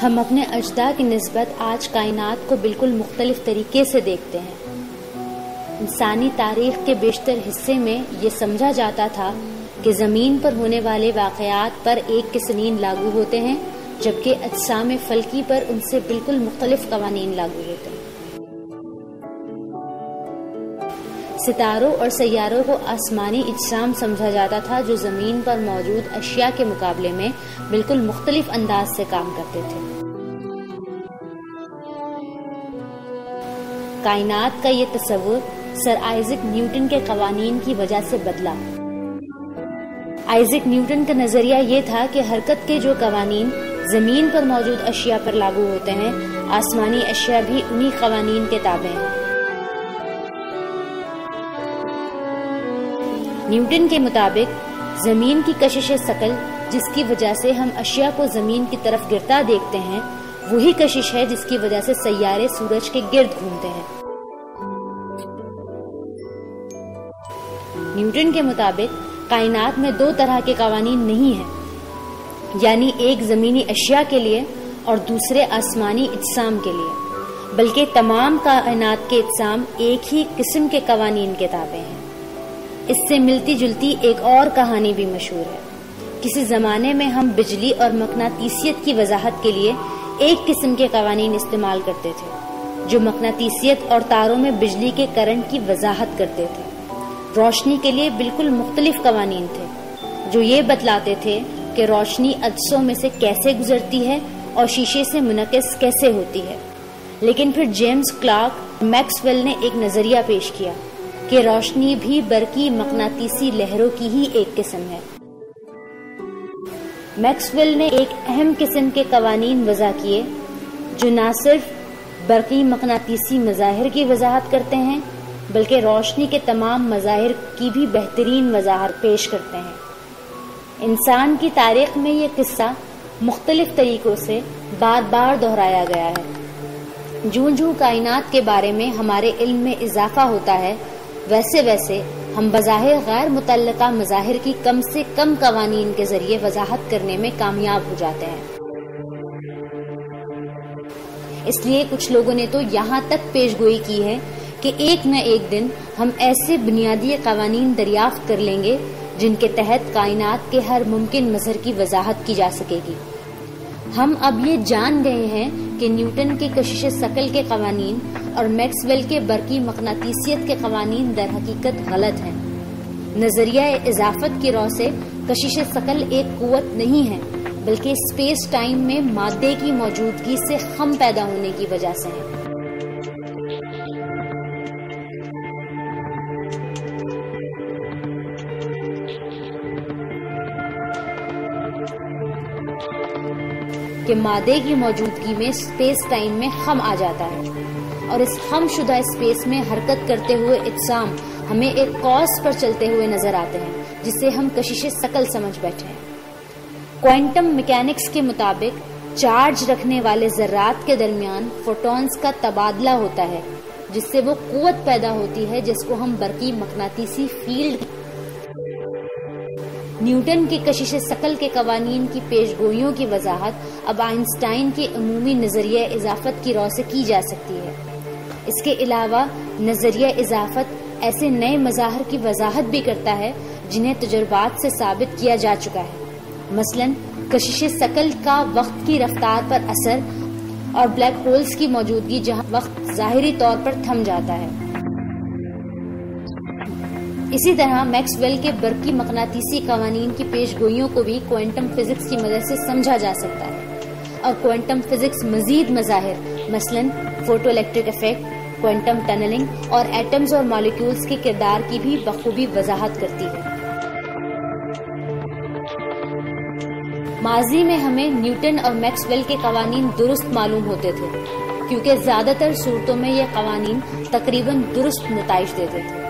ہم اپنے اجداد کی نسبت آج کائنات کو بالکل مختلف طریقے سے دیکھتے ہیں۔ انسانی تاریخ کے بیشتر حصے میں یہ سمجھا جاتا تھا کہ زمین پر ہونے والے واقعات پر ایک کے قوانین لاگو ہوتے ہیں، جبکہ اجسام فلکی پر ان سے بالکل مختلف قوانین لاگو ہوتے ہیں۔ ستاروں اور سیاروں کو آسمانی اجسام سمجھا جاتا تھا جو زمین پر موجود اشیاء کے مقابلے میں بالکل مختلف انداز سے کام کرتے تھے۔ کائنات کا یہ تصور سر آئزک نیوٹن کے قوانین کی وجہ سے بدلا۔ آئزک نیوٹن کا نظریہ یہ تھا کہ حرکت کے جو قوانین زمین پر موجود اشیاء پر لاگو ہوتے ہیں، آسمانی اشیاء بھی انہی قوانین کے تابع ہیں۔ نیوٹن کے مطابق زمین کی کشش ثقل، جس کی وجہ سے ہم اشیاء کو زمین کی طرف گرتا دیکھتے ہیں، وہی کشش ہے جس کی وجہ سے سیارے سورج کے گرد گھومتے ہیں۔ نیوٹن کے مطابق کائنات میں دو طرح کے قوانین نہیں ہیں، یعنی ایک زمینی اشیاء کے لیے اور دوسرے آسمانی اجسام کے لیے، بلکہ تمام کائنات کے اجسام ایک ہی قسم کے قوانین کے تابع ہیں۔ اس سے ملتی جلتی ایک اور کہانی بھی مشہور ہے۔ کسی زمانے میں ہم بجلی اور مقناطیسیت کی وضاحت کے لیے ایک قسم کے قوانین استعمال کرتے تھے، جو مقناطیسیت اور تاروں میں بجلی کے کرنٹ کی وضاحت کرتے تھے۔ روشنی کے لیے بالکل مختلف قوانین تھے، جو یہ بتلاتے تھے کہ روشنی عدسوں میں سے کیسے گزرتی ہے اور شیشے سے منعکس کیسے ہوتی ہے۔ لیکن پھر جیمز کلارک میکسویل نے ایک نظریہ پیش کیا کہ روشنی بھی برقی مقناطیسی لہروں کی ہی ایک قسم ہے۔ میکسویل نے ایک اہم قسم کے قوانین وضع کیے جو نہ صرف برقی مقناطیسی مظاہر کی وضاحت کرتے ہیں، بلکہ روشنی کے تمام مظاہر کی بھی بہترین وضاحت پیش کرتے ہیں۔ انسان کی تاریخ میں یہ قصہ مختلف طریقوں سے بار بار دہرایا گیا ہے۔ جوں جوں کائنات کے بارے میں ہمارے علم میں اضافہ ہوتا ہے، ویسے ویسے ہم بظاہر غیر متعلقہ مظاہر کی کم سے کم قوانین کے ذریعے وضاحت کرنے میں کامیاب ہو جاتے ہیں۔ اس لیے کچھ لوگوں نے تو یہاں تک پیش گوئی کی ہے کہ ایک نہ ایک دن ہم ایسے بنیادی قوانین دریافت کر لیں گے جن کے تحت کائنات کے ہر ممکن مظہر کی وضاحت کی جا سکے گی۔ ہم اب یہ جان گئے ہیں کہ نیوٹن کے کشش ثقل کے قوانین اور میکسویل کے برقی مقناطیسیت کے قوانین در حقیقت غلط ہیں۔ نظریہ اضافت کی رو سے کشش ثقل ایک قوت نہیں ہے، بلکہ اسپیس ٹائم میں مادے کی موجودگی سے خم پیدا ہونے کی وجہ سے ہے۔ کہ مادے کی موجودگی میں اسپیس ٹائم میں خم آ جاتا ہے، اور اس خم شدہ اسپیس میں حرکت کرتے ہوئے اجسام ہمیں ایک کورس پر چلتے ہوئے نظر آتے ہیں جسے ہم کشش ثقل سمجھ بیٹھے ہیں۔ کوانٹم میکینکس کے مطابق چارج رکھنے والے ذرات کے درمیان فوٹونز کا تبادلہ ہوتا ہے، جس سے وہ قوت پیدا ہوتی ہے جس کو ہم برقی مقناطیسی فیلڈ۔ نیوٹن کے کشش ثقل کے قوانین کی پیش گوئیوں کی وضاحت اب آئنسٹائن کے عمومی نظریہ اضافت کی رو سے کی جا سکتی ہے۔ اس کے علاوہ نظریہ اضافت ایسے نئے مظاہر کی وضاحت بھی کرتا ہے جنہیں تجربات سے ثابت کیا جا چکا ہے، مثلاً کشش ثقل کا وقت کی رفتار پر اثر اور بلیک ہولز کی موجودگی جہاں وقت ظاہری طور پر تھم جاتا ہے۔ اسی طرح میکسویل کے برقی مقناطیسی قوانین کی پیش گوئیوں کو بھی کوانٹم فزکس کی مدد سے سمجھا جا سکتا ہے، اور کوانٹم فزکس مزید مظاہر مثلاً photoelectric effect, quantum tunnelling اور ایٹمز اور مالیکیولز کے کردار کی بھی بخوبی وضاحت کرتی ہے۔ ماضی میں ہمیں نیوٹن اور میکسویل کے قوانین درست معلوم ہوتے تھے، کیونکہ زیادہ تر صورتوں میں یہ قوانین تقریباً درست نتائج دیتے تھے۔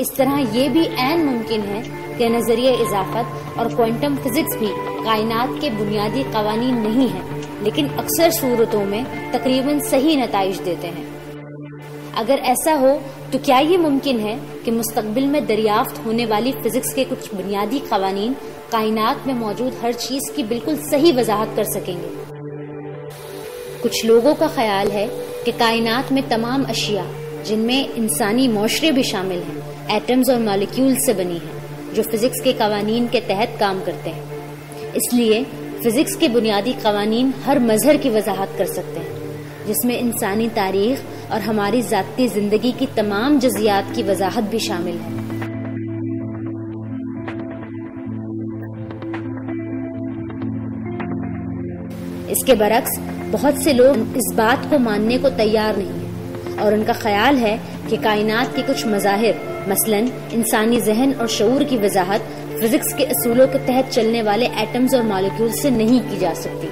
اس طرح یہ بھی عین ممکن ہے کہ نظریہ اضافت اور کوانٹم فزکس بھی کائنات کے بنیادی قوانین نہیں ہیں، لیکن اکثر صورتوں میں تقریباً صحیح نتائج دیتے ہیں۔ اگر ایسا ہو تو کیا یہ ممکن ہے کہ مستقبل میں دریافت ہونے والی فزکس کے کچھ بنیادی قوانین کائنات میں موجود ہر چیز کی بالکل صحیح وضاحت کر سکیں گے۔ کچھ لوگوں کا خیال ہے کہ کائنات میں تمام اشیاء، جن میں انسانی معاشرے بھی شامل ہیں، ایٹمز اور مالیکیول سے بنی ہیں، جو فزکس کے قوانین کے تحت کام کرتے ہیں۔ اس لیے فزکس کے بنیادی قوانین ہر مظہر کی وضاحت کر سکتے ہیں، جس میں انسانی تاریخ اور ہماری ذاتی زندگی کی تمام جزیات کی وضاحت بھی شامل ہے۔ اس کے برعکس بہت سے لوگ اس بات کو ماننے کو تیار نہیں ہیں، اور ان کا خیال ہے کہ کائنات کے کچھ مظاہر، مثلاً انسانی ذہن اور شعور کی وضاحت فزکس کے اصولوں کے تحت چلنے والے ایٹمز اور مالیکیول سے نہیں کی جا سکتی۔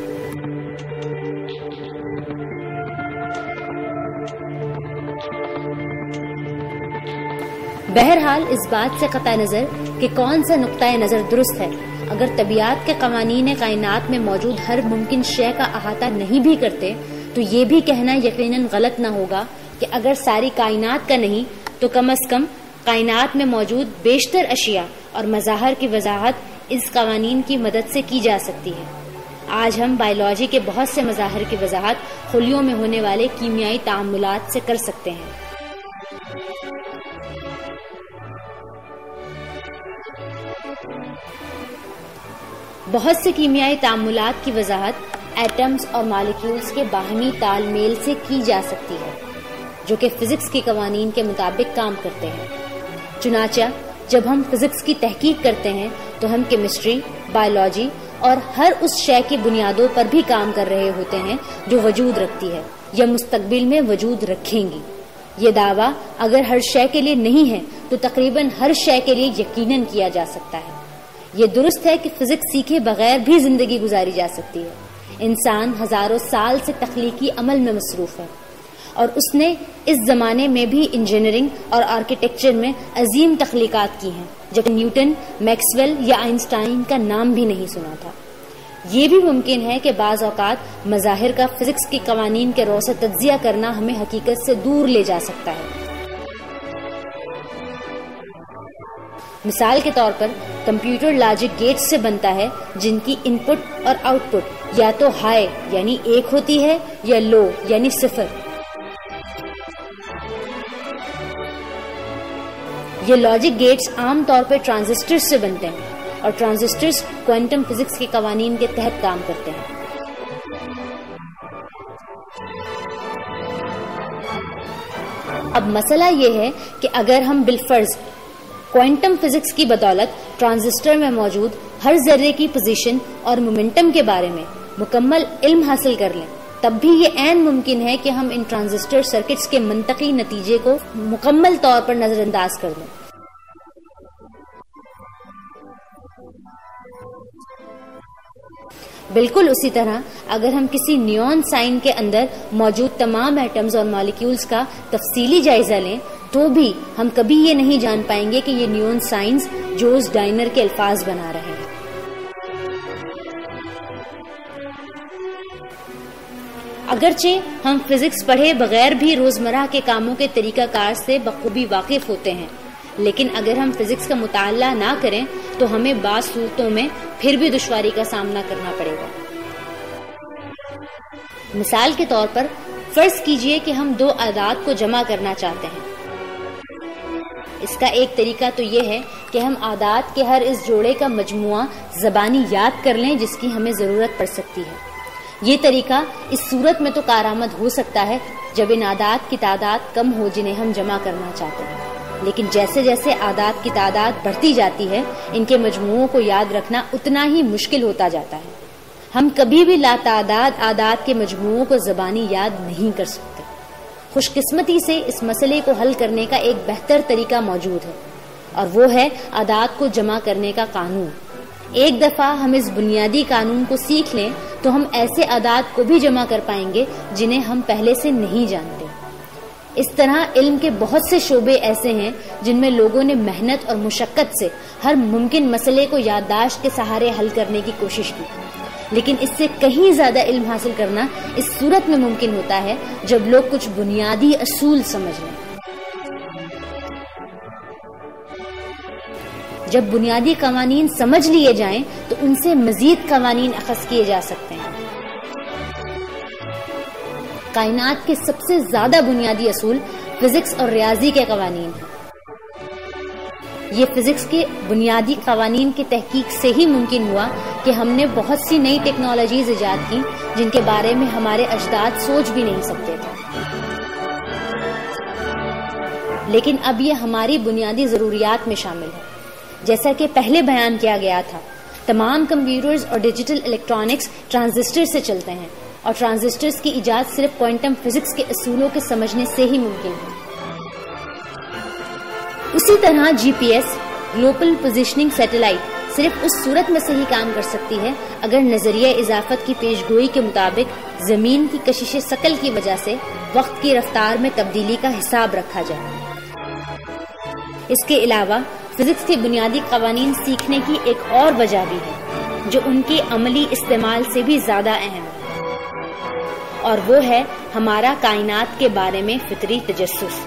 بہرحال اس بات سے قطع نظر کہ کون سا نقطۂ نظر درست ہے، اگر طبیعت کے قوانین کائنات میں موجود ہر ممکن شے کا احاطہ نہیں بھی کرتے، تو یہ بھی کہنا یقیناً غلط نہ ہوگا کہ اگر ساری کائنات کا نہیں تو کم از کم کائنات میں موجود بیشتر اشیاء اور مظاہر کی وضاحت اس قوانین کی مدد سے کی جا سکتی ہے۔ آج ہم بائیولوجی کے بہت سے مظاہر کی وضاحت خلیوں میں ہونے والے کیمیائی تعاملات سے کر سکتے ہیں۔ بہت سے کیمیائی تعاملات کی وضاحت ایٹمز اور مالیکیولز کے باہمی تال میل سے کی جا سکتی ہے، جو کہ فزکس کے قوانین کے مطابق کام کرتے ہیں۔ چنانچہ جب ہم فزکس کی تحقیق کرتے ہیں تو ہم کیمسٹری، بائیولوجی اور ہر اس شے کی بنیادوں پر بھی کام کر رہے ہوتے ہیں جو وجود رکھتی ہے یا مستقبل میں وجود رکھیں گی۔ یہ دعویٰ اگر ہر شے کے لیے نہیں ہے تو تقریباً ہر شے کے لیے یقیناً کیا جا سکتا ہے۔ یہ درست ہے کہ فزکس سیکھے بغیر بھی زندگی گزاری جا سکتی ہے۔ انسان ہزاروں سال سے تخلیقی عمل میں مصروف ہے، اور اس نے اس زمانے میں بھی انجینئرنگ اور آرکیٹیکچر میں عظیم تخلیقات کی ہیں، جب نیوٹن، میکسویل یا آئنسٹائن کا نام بھی نہیں سنا تھا۔ یہ بھی ممکن ہے کہ بعض اوقات مظاہر کا فزکس کے قوانین کے رو سے تجزیہ کرنا ہمیں حقیقت سے دور لے جا سکتا ہے۔ مثال کے طور پر کمپیوٹر لاجک گیٹس سے بنتا ہے، جن کی ان پٹ اور آؤٹ پٹ یا تو ہائی یعنی 1 ہوتی ہے یا لو یعنی 0۔ یہ لاجک گیٹس عام طور پر ٹرانزسٹر سے بنتے ہیں، اور ٹرانزسٹرز کوانٹم فزکس کے قوانین کے تحت کام کرتے ہیں۔ اب مسئلہ یہ ہے کہ اگر ہم بالفرض کوانٹم فزکس کی بدولت ٹرانزسٹر میں موجود ہر ذرے کی پوزیشن اور مومنٹم کے بارے میں مکمل علم حاصل کر لیں، تب بھی یہ عین ممکن ہے کہ ہم ان ٹرانزسٹر سرکٹس کے منطقی نتیجے کو مکمل طور پر نظر انداز کر دیں۔ بالکل اسی طرح اگر ہم کسی نیون سائن کے اندر موجود تمام ایٹمز اور مالیکیولز کا تفصیلی جائزہ لیں تو بھی ہم کبھی یہ نہیں جان پائیں گے کہ یہ نیون سائنز جوز ڈائنر کے الفاظ بنا رہے ہیں۔ اگرچہ ہم فزکس پڑھے بغیر بھی روزمرہ کے کاموں کے طریقہ کار سے بخوبی واقف ہوتے ہیں، لیکن اگر ہم فزکس کا مطالعہ نہ کریں تو ہمیں بعض صورتوں میں پھر بھی دشواری کا سامنا کرنا پڑے گا۔ مثال کے طور پر فرض کیجئے کہ ہم 2 اعداد کو جمع کرنا چاہتے ہیں۔ اس کا ایک طریقہ تو یہ ہے کہ ہم اعداد کے ہر اس جوڑے کا مجموعہ زبانی یاد کر لیں جس کی ہمیں ضرورت پڑ سکتی ہے۔ یہ طریقہ اس صورت میں تو کارآمد ہو سکتا ہے جب ان اعداد کی تعداد کم ہو جنہیں ہم جمع کرنا چاہتے ہیں، لیکن جیسے جیسے اعداد کی تعداد بڑھتی جاتی ہے ان کے مجموعوں کو یاد رکھنا اتنا ہی مشکل ہوتا جاتا ہے۔ ہم کبھی بھی لاتعداد اعداد کے مجموعوں کو زبانی یاد نہیں کر سکتے۔ خوش قسمتی سے اس مسئلے کو حل کرنے کا ایک بہتر طریقہ موجود ہے، اور وہ ہے اعداد کو جمع کرنے کا قانون۔ ایک دفعہ ہم اس بنیادی قانون کو سیکھ لیں تو ہم ایسے اعداد کو بھی جمع کر پائیں گے جنہیں ہم پہلے سے نہیں جانتے۔ اس طرح علم کے بہت سے شعبے ایسے ہیں جن میں لوگوں نے محنت اور مشقت سے ہر ممکن مسئلے کو یادداشت کے سہارے حل کرنے کی کوشش کی، لیکن اس سے کہیں زیادہ علم حاصل کرنا اس صورت میں ممکن ہوتا ہے جب لوگ کچھ بنیادی اصول سمجھ لیں۔ جب بنیادی قوانین سمجھ لیے جائیں تو ان سے مزید قوانین اخذ کیے جا سکتے ہیں۔ کائنات کے سب سے زیادہ بنیادی اصول فزکس اور ریاضی کے قوانین ہیں۔ یہ فزکس کے بنیادی قوانین کی تحقیق سے ہی ممکن ہوا کہ ہم نے بہت سی نئی ٹیکنالوجیز ایجاد کی جن کے بارے میں ہمارے اجداد سوچ بھی نہیں سکتے تھے، لیکن اب یہ ہماری بنیادی ضروریات میں شامل ہے۔ جیسا کہ پہلے بیان کیا گیا تھا، تمام کمپیوٹرز اور ڈیجیٹل الیکٹرانکس ٹرانزسٹر سے چلتے ہیں، اور ٹرانزسٹرز کی ایجاد صرف کوانٹم فزکس کے اصولوں کے سمجھنے سے ہی ممکن ہے۔ اسی طرح G P S global positioning satellite صرف اس صورت میں صحیح کام کر سکتی ہے اگر نظریہ اضافت کی پیشگوئی کے مطابق زمین کی کشش ثقل کی وجہ سے وقت کی رفتار میں تبدیلی کا حساب رکھا جائے۔ اس کے علاوہ فزکس کے بنیادی قوانین سیکھنے کی ایک اور وجہ بھی ہے جو ان کے عملی استعمال سے بھی زیادہ اہم ہے، اور وہ ہے ہمارا کائنات کے بارے میں فطری تجسس۔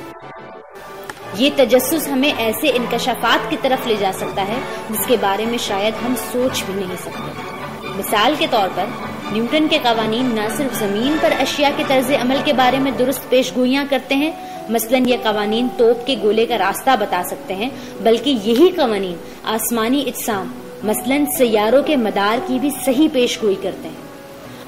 یہ تجسس ہمیں ایسے انکشافات کی طرف لے جا سکتا ہے جس کے بارے میں شاید ہم سوچ بھی نہیں سکتے۔ مثال کے طور پر نیوٹن کے قوانین نہ صرف زمین پر اشیاء کے طرز عمل کے بارے میں درست پیشگوئیاں کرتے ہیں، مثلاً یہ قوانین توپ کے گولے کا راستہ بتا سکتے ہیں، بلکہ یہی قوانین آسمانی اجسام مثلاً سیاروں کے مدار کی بھی صحیح پیشگوئی کرتے ہیں۔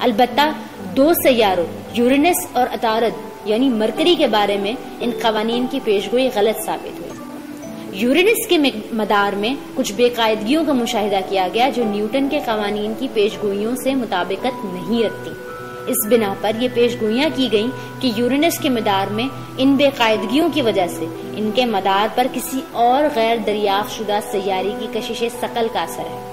البتہ دو سیاروں یورینس اور عطارد یعنی مرکری کے بارے میں ان قوانین کی پیشگوئی غلط ثابت ہوئی۔ یورینس کے مدار میں کچھ بے قاعدگیوں کا مشاہدہ کیا گیا جو نیوٹن کے قوانین کی پیشگوئیوں سے مطابقت نہیں رکھتی۔ اس بنا پر یہ پیشگوئیاں کی گئیں کہ یورینس کے مدار میں ان بے قاعدگیوں کی وجہ سے ان کے مدار پر کسی اور غیر دریافت شدہ سیارے کی کشش ثقل کا اثر ہے۔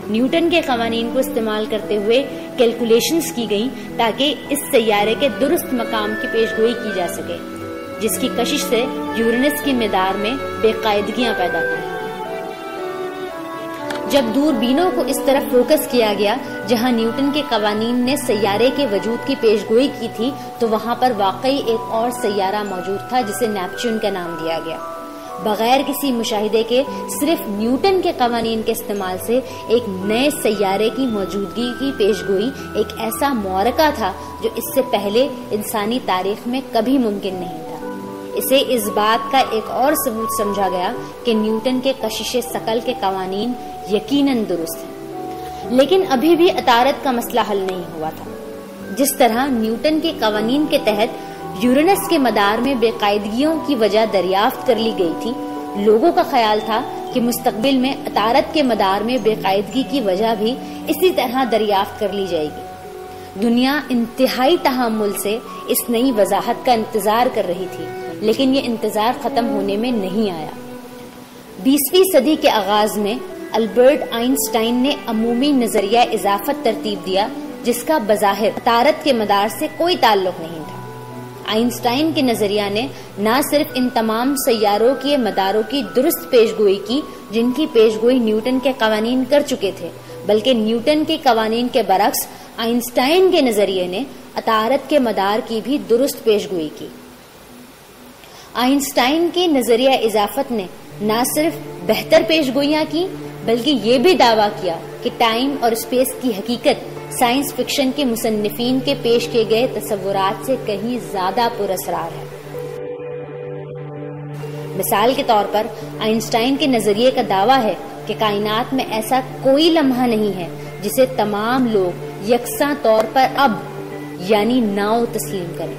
نیوٹن کے قوانین کو استعمال کرتے ہوئے کیلکولیشنز کی گئیں تاکہ اس سیارے کے درست مقام کی پیشگوئی کی جا سکے جس کی کشش سے یورینس کے مدار میں بے قاعدگیاں پیدا ہوئیں۔ جب دوربینوں کو اس طرف فوکس کیا گیا جہاں نیوٹن کے قوانین نے سیارے کے وجود کی پیشگوئی کی تھی تو وہاں پر واقعی ایک اور سیارہ موجود تھا جسے نیپچون کا نام دیا گیا۔ بغیر کسی مشاہدے کے صرف نیوٹن کے قوانین کے استعمال سے ایک نئے سیارے کی موجودگی کی پیشگوئی ایک ایسا معرکہ تھا جو اس سے پہلے انسانی تاریخ میں کبھی ممکن نہیں تھا۔ اسے اس بات کا ایک اور ثبوت سمجھا گیا کہ نیوٹن کے کشش ثقل کے قوانین یقیناً درست ہیں، لیکن ابھی بھی عطارد کا مسئلہ حل نہیں ہوا تھا۔ جس طرح نیوٹن کے قوانین کے تحت یورینس کے مدار میں بے قاعدگیوں کی وجہ دریافت کر لی گئی تھی، لوگوں کا خیال تھا کہ مستقبل میں عطارد کے مدار میں بے قاعدگی کی وجہ بھی اسی طرح دریافت کر لی جائے گی۔ دنیا انتہائی تحمل سے اس نئی وضاحت کا انتظار کر رہی تھی، لیکن یہ انتظار ختم ہونے میں نہیں آیا۔ 20ویں صدی کے آغاز میں البرٹ آئنسٹائن نے عمومی نظریہ اضافت ترتیب دیا جس کا بظاہر عطارد کے مدار سے کوئی تعلق نہیں تھا۔ آئنسٹائن کے نظریہ نے نہ صرف ان تمام سیاروں کے مداروں کی درست پیشگوئی کی جن کی پیشگوئی نیوٹن کے قوانین کر چکے تھے، بلکہ نیوٹن کے قوانین کے برعکس آئنسٹائن کے نظریے نے عطارد کے مدار کی بھی درست پیشگوئی کی۔ آئنسٹائن کے نظریہ اضافت نے نہ صرف بہتر پیشگوئیاں کی بلکہ یہ بھی دعویٰ کیا کہ ٹائم اور اسپیس کی حقیقت سائنس فکشن کے مصنفین کے پیش کیے گئے تصورات سے کہیں زیادہ پراسرار ہے۔ مثال کے طور پر آئنسٹائن کے نظریے کا دعویٰ ہے کہ کائنات میں ایسا کوئی لمحہ نہیں ہے جسے تمام لوگ یکساں طور پر اب یعنی ناؤ تسلیم کریں۔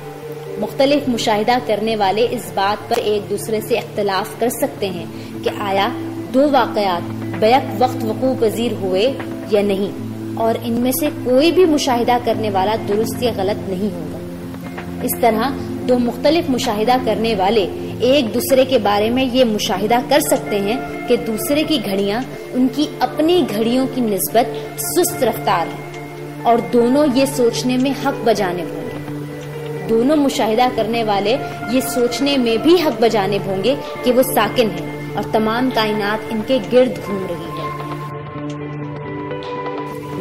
مختلف مشاہدہ کرنے والے اس بات پر ایک دوسرے سے اختلاف کر سکتے ہیں کہ آیا دو واقعات بیک وقت وقوع پذیر ہوئے یا نہیں، اور ان میں سے کوئی بھی مشاہدہ کرنے والا درست یا غلط نہیں ہوگا۔ اس طرح دو مختلف مشاہدہ کرنے والے ایک دوسرے کے بارے میں یہ مشاہدہ کر سکتے ہیں کہ دوسرے کی گھڑیاں ان کی اپنی گھڑیوں کی نسبت سست رفتار ہیں، اور دونوں یہ سوچنے میں حق بجانب ہوں گے۔ دونوں مشاہدہ کرنے والے یہ سوچنے میں بھی حق بجانب ہوں گے کہ وہ ساکن ہیں اور تمام کائنات ان کے گرد گھوم رہی ہے۔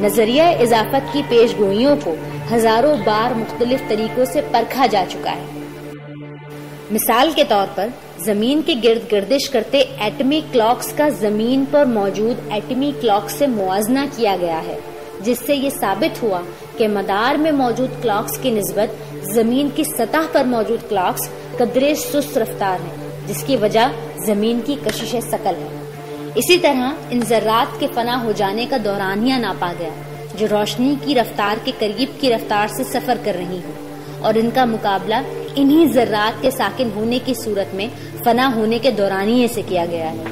نظریہ اضافت کی پیشگوئیوں کو ہزاروں بار مختلف طریقوں سے پرکھا جا چکا ہے۔ مثال کے طور پر زمین کے گرد گردش کرتے ایٹمی کلاکس کا زمین پر موجود ایٹمی کلاک سے موازنہ کیا گیا ہے، جس سے یہ ثابت ہوا کہ مدار میں موجود کلاکس کی نسبت زمین کی سطح پر موجود کلاکس قدرے سست رفتار ہیں، جس کی وجہ زمین کی کشش ثقل ہے۔ اسی طرح ان ذرات کے فنا ہو جانے کا دورانیہ ناپا گیا، جو روشنی کی رفتار کے قریب کی رفتار سے سفر کر رہی ہوں، اور ان کا مقابلہ انہی ذرات کے ساکن ہونے کی صورت میں فنا ہونے کے دورانیے سے کیا گیا ہے۔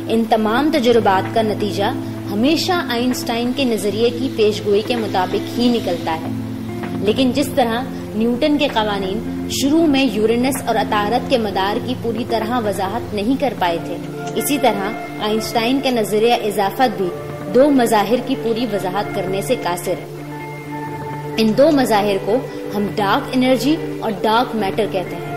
ان تمام تجربات کا نتیجہ ہمیشہ آئنسٹائن کے نظریے کی پیشگوئی کے مطابق ہی نکلتا ہے، لیکن جس طرح نیوٹن کے قوانین شروع میں یورینس اور عطارد کے مدار کی پوری طرح وضاحت نہیں کر پائے تھے، اسی طرح آئنسٹائن کا نظریہ اضافت بھی دو مظاہر کی پوری وضاحت کرنے سے قاصر ہے۔ ان دو مظاہر کو ہم ڈارک انرجی اور ڈارک میٹر کہتے ہیں۔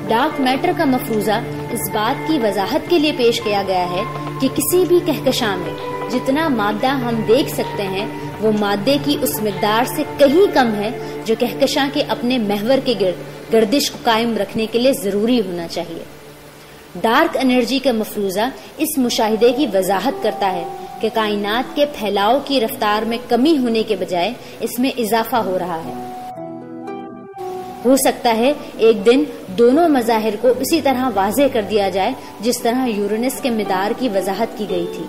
ڈارک میٹر کا مفروضہ اس بات کی وضاحت کے لیے پیش کیا گیا ہے کہ کسی بھی کہکشاں میں جتنا مادہ ہم دیکھ سکتے ہیں وہ مادے کی اس مقدار سے کہیں کم ہے جو کہکشاں کے اپنے محور کے گرد گردش کو قائم رکھنے کے لیے ضروری ہونا چاہیے۔ ڈارک انرجی کا مفروضہ اس مشاہدے کی وضاحت کرتا ہے کہ کائنات کے پھیلاؤ کی رفتار میں کمی ہونے کے بجائے اس میں اضافہ ہو رہا ہے۔ ہو سکتا ہے ایک دن دونوں مظاہر کو اسی طرح واضح کر دیا جائے جس طرح یورینس کے مدار کی وضاحت کی گئی تھی۔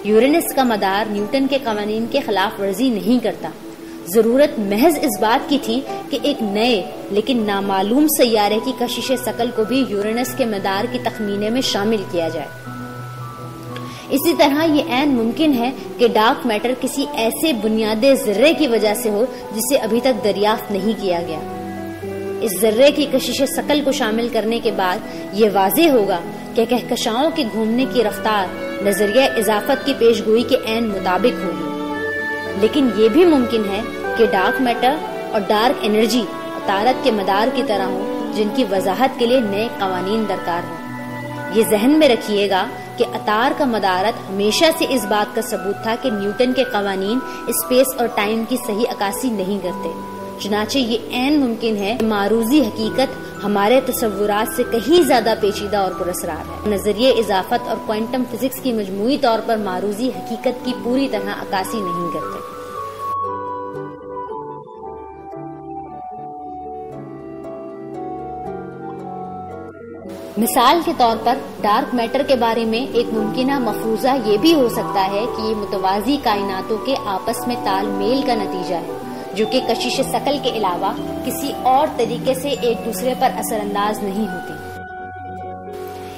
یورینس کا مدار نیوٹن کے قوانین کے خلاف ورزی نہیں کرتا۔ ضرورت محض اس بات کی تھی کہ ایک نئے لیکن نامعلوم سیارے کی کشش ثقل کو بھی یورینس کے مدار کی تخمینے میں شامل کیا جائے۔ اسی طرح یہ عین ممکن ہے کہ ڈارک میٹر کسی ایسے بنیادی ذرے کی وجہ سے ہو جسے ابھی تک دریافت نہیں کیا گیا۔ اس ذرے کی کشش ثقل کو شامل کرنے کے بعد یہ واضح ہوگا کہ کہکشاؤں کے گھومنے کی رفتار نظریہ اضافت کی پیشگوئی کے عین مطابق ہوگی، لیکن یہ بھی ممکن ہے کہ ڈارک میٹر اور ڈارک انرجی عطارد کے مدار کی طرح ہوں، جن کی وضاحت کے لیے نئے قوانین درکار ہوں۔ یہ ذہن میں رکھیے گا کہ عطار کا مدارت ہمیشہ سے اس بات کا ثبوت تھا کہ نیوٹن کے قوانین اسپیس اور ٹائم کی صحیح عکاسی نہیں کرتے، چنانچہ یہ عین ممکن ہے کہ معروضی حقیقت ہمارے تصورات سے کہیں زیادہ پیچیدہ اور پراسرار ہے۔ نظریہ اضافت اور کوانٹم فزکس کی مجموعی طور پر معروضی حقیقت کی پوری طرح عکاسی نہیں کرتے۔ مثال کے طور پر ڈارک میٹر کے بارے میں ایک ممکنہ مفروضہ یہ بھی ہو سکتا ہے کہ یہ متوازی کائناتوں کے آپس میں تال میل کا نتیجہ ہے، جو کہ کشش ثقل کے علاوہ کسی اور طریقے سے ایک دوسرے پر اثر انداز نہیں ہوتی۔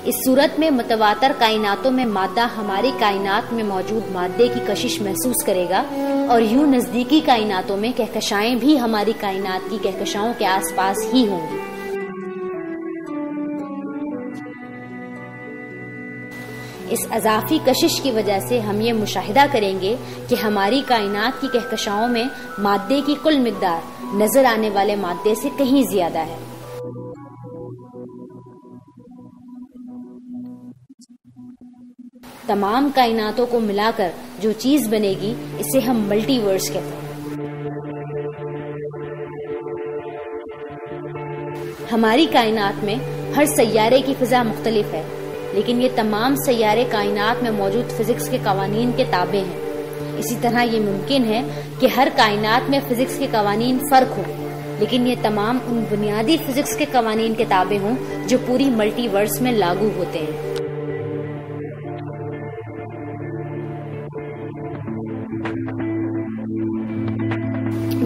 اس صورت میں متواتر کائناتوں میں مادہ ہماری کائنات میں موجود مادے کی کشش محسوس کرے گا، اور یوں نزدیکی کائناتوں میں کہکشائیں بھی ہماری کائنات کی کہکشاؤں کے آس پاس ہی ہوں گی۔ اس اضافی کشش کی وجہ سے ہم یہ مشاہدہ کریں گے کہ ہماری کائنات کی کہکشاؤں میں مادے کی کل مقدار نظر آنے والے مادے سے کہیں زیادہ ہے۔ تمام کائناتوں کو ملا کر جو چیز بنے گی اسے ہم ملٹی ورس کہتے ہیں۔ ہماری کائنات میں ہر سیارے کی فضا مختلف ہے، لیکن یہ تمام سیارے کائنات میں موجود فزکس کے قوانین کے تابع ہیں۔ اسی طرح یہ ممکن ہے کہ ہر کائنات میں فزکس کے قوانین فرق ہوں، لیکن یہ تمام ان بنیادی فزکس کے قوانین کے تابع ہوں جو پوری ملٹی ورس میں لاگو ہوتے ہیں۔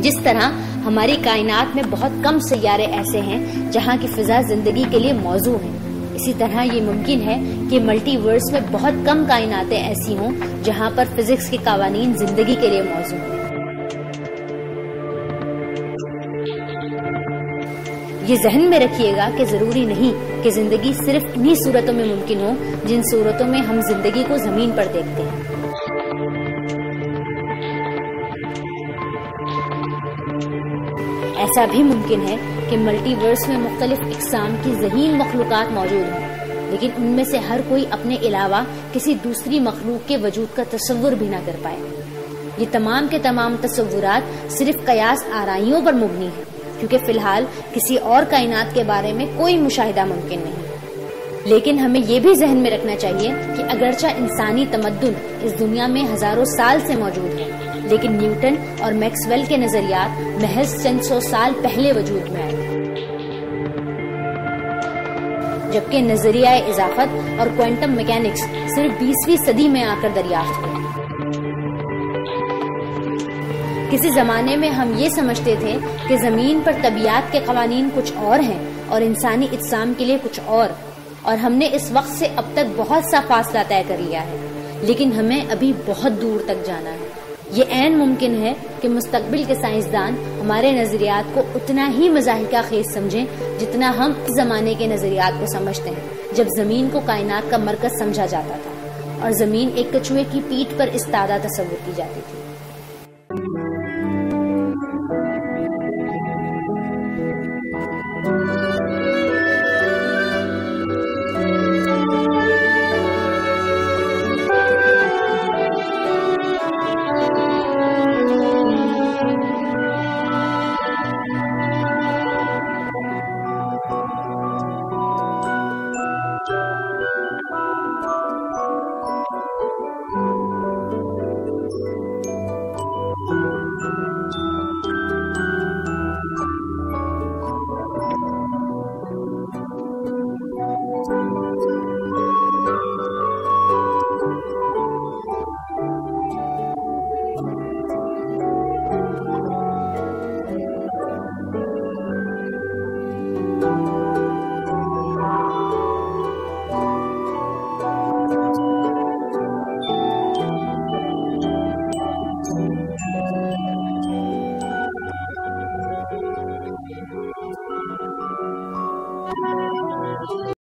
جس طرح ہماری کائنات میں بہت کم سیارے ایسے ہیں جہاں کی فضا زندگی کے لیے موزوں ہیں، اسی طرح یہ ممکن ہے کہ ملٹی ورس میں بہت کم کائناتیں ایسی ہوں جہاں پر فزکس کے قوانین زندگی کے لیے موزوں ہیں۔ یہ ذہن میں رکھیے گا کہ ضروری نہیں کہ زندگی صرف انہی صورتوں میں ممکن ہو جن صورتوں میں ہم زندگی کو زمین پر دیکھتے ہیں۔ ایسا بھی ممکن ہے کہ ملٹی ورس میں مختلف اقسام کی ذہین مخلوقات موجود ہوں، لیکن ان میں سے ہر کوئی اپنے علاوہ کسی دوسری مخلوق کے وجود کا تصور بھی نہ کر پائے۔ یہ تمام کے تمام تصورات صرف قیاس آرائیوں پر مبنی ہیں، کیونکہ فی الحال کسی اور کائنات کے بارے میں کوئی مشاہدہ ممکن نہیں۔ لیکن ہمیں یہ بھی ذہن میں رکھنا چاہیے کہ اگرچہ انسانی تمدن اس دنیا میں ہزاروں سال سے موجود ہے، لیکن نیوٹن اور میکسویل کے نظریات محض چند سو سال پہلے وجود میں آئے، جبکہ نظریہ اضافت اور کوانٹم میکینکس صرف 20ویں صدی میں آ کر دریافت ہوئے۔ کسی زمانے میں ہم یہ سمجھتے تھے کہ زمین پر طبیعت کے قوانین کچھ اور ہیں اور انسانی اجسام کے لیے کچھ اور ہم نے اس وقت سے اب تک بہت سا فاصلہ طے کر لیا ہے، لیکن ہمیں ابھی بہت دور تک جانا ہے۔ یہ عین ممکن ہے کہ مستقبل کے سائنسدان ہمارے نظریات کو اتنا ہی مضحکہ خیز سمجھیں جتنا ہم اس زمانے کے نظریات کو سمجھتے ہیں، جب زمین کو کائنات کا مرکز سمجھا جاتا تھا اور زمین ایک کچھوے کی پیٹھ پر استادہ تصور کی جاتی تھی۔